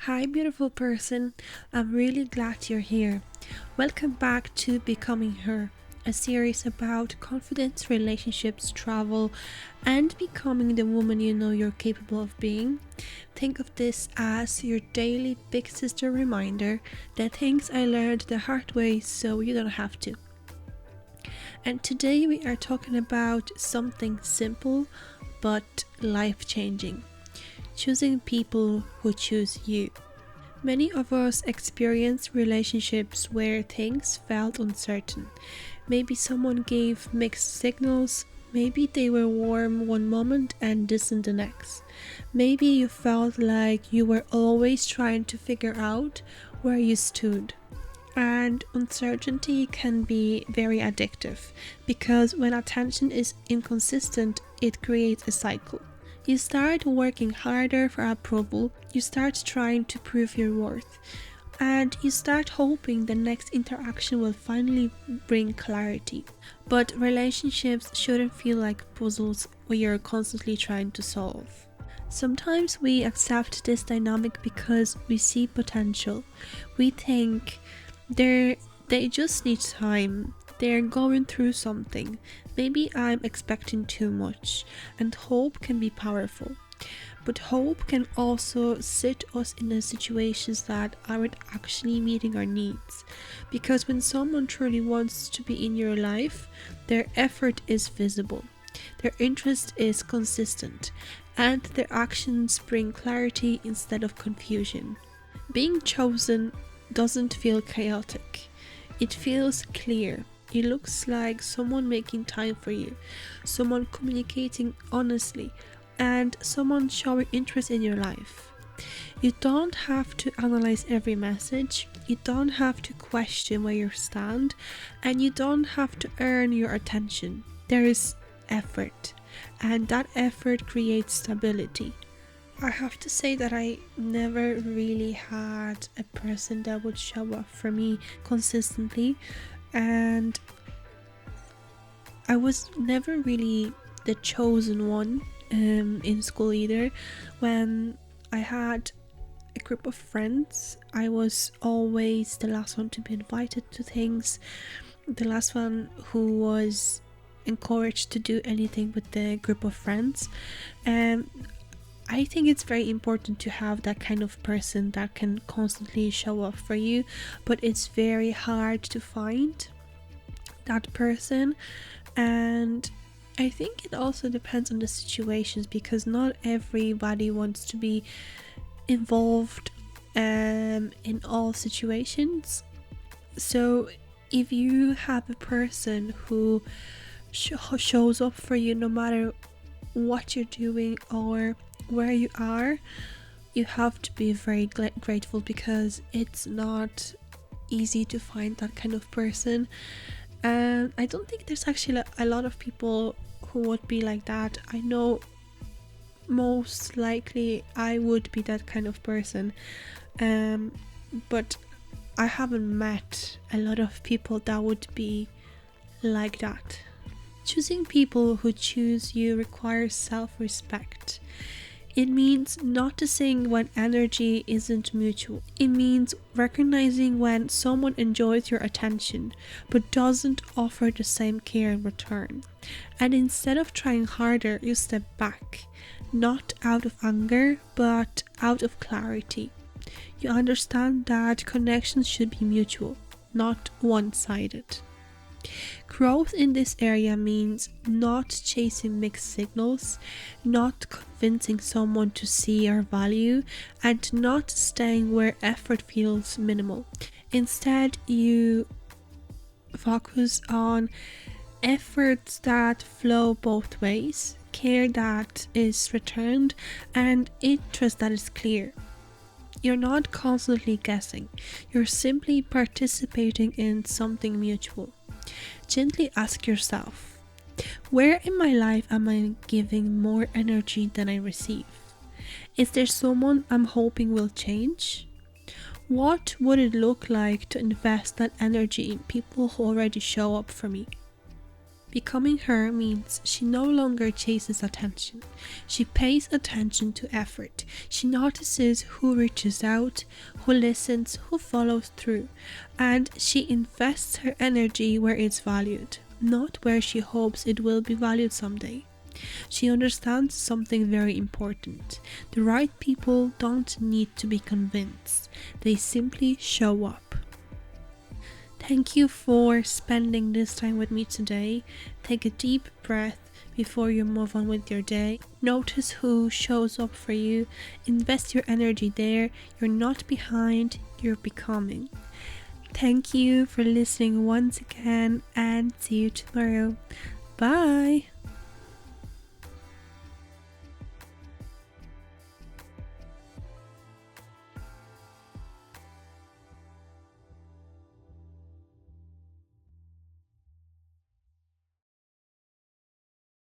Hi, beautiful person. I'm really glad you're here. Welcome back to Becoming Her, a series about confidence, relationships, travel, and becoming the woman you know you're capable of being. Think of this as your daily big sister reminder that things I learned the hard way so you don't have to. And today we are talking about something simple but life changing: choosing people who choose you. Many of us experience relationships where things felt uncertain. Maybe someone gave mixed signals, maybe they were warm one moment and distant the next. Maybe you felt like you were always trying to figure out where you stood. And uncertainty can be very addictive because when attention is inconsistent, it creates a cycle. You start working harder for approval, you start trying to prove your worth, and you start hoping the next interaction will finally bring clarity. But relationships shouldn't feel like puzzles where you're constantly trying to solve. Sometimes we accept this dynamic because we see potential. We think they just need time. They're going through something. Maybe I'm expecting too much. And hope can be powerful. But hope can also sit us in the situations that aren't actually meeting our needs. Because when someone truly wants to be in your life, their effort is visible. Their interest is consistent. And their actions bring clarity instead of confusion. Being chosen doesn't feel chaotic. It feels clear. It looks like someone making time for you, someone communicating honestly, and someone showing interest in your life. You don't have to analyze every message, you don't have to question where you stand, and you don't have to earn your attention. There is effort, and that effort creates stability. I have to say that I never really had a person that would show up for me consistently, and I was never really the chosen one in school either. When I had a group of friends, I was always the last one to be invited to things, the last one who was encouraged to do anything with the group of friends. And I think it's very important to have that kind of person that can constantly show up for you, but it's very hard to find that person. And I think it also depends on the situations because not everybody wants to be involved in all situations. So if you have a person who shows up for you no matter what you're doing or where you are, you have to be very grateful because it's not easy to find that kind of person. And I don't think there's actually a lot of people who would be like that. I know most likely I would be that kind of person, but I haven't met a lot of people that would be like that. Choosing people who choose you requires self-respect. It means noticing when energy isn't mutual. It means recognizing when someone enjoys your attention but doesn't offer the same care in return. And instead of trying harder, you step back, not out of anger, but out of clarity. You understand that connections should be mutual, not one-sided. Growth in this area means not chasing mixed signals, not convincing someone to see our value, and not staying where effort feels minimal. Instead, you focus on efforts that flow both ways, care that is returned, and interest that is clear. You're not constantly guessing, you're simply participating in something mutual. Gently ask yourself, where in my life am I giving more energy than I receive? Is there someone I'm hoping will change? What would it look like to invest that energy in people who already show up for me? Becoming her means she no longer chases attention. She pays attention to effort. She notices who reaches out, who listens, who follows through, and she invests her energy where it's valued, not where she hopes it will be valued someday. She understands something very important. The right people don't need to be convinced, they simply show up. Thank you for spending this time with me today. Take a deep breath before you move on with your day. Notice who shows up for you. Invest your energy there. You're not behind, you're becoming. Thank you for listening once again, and see you tomorrow. Bye.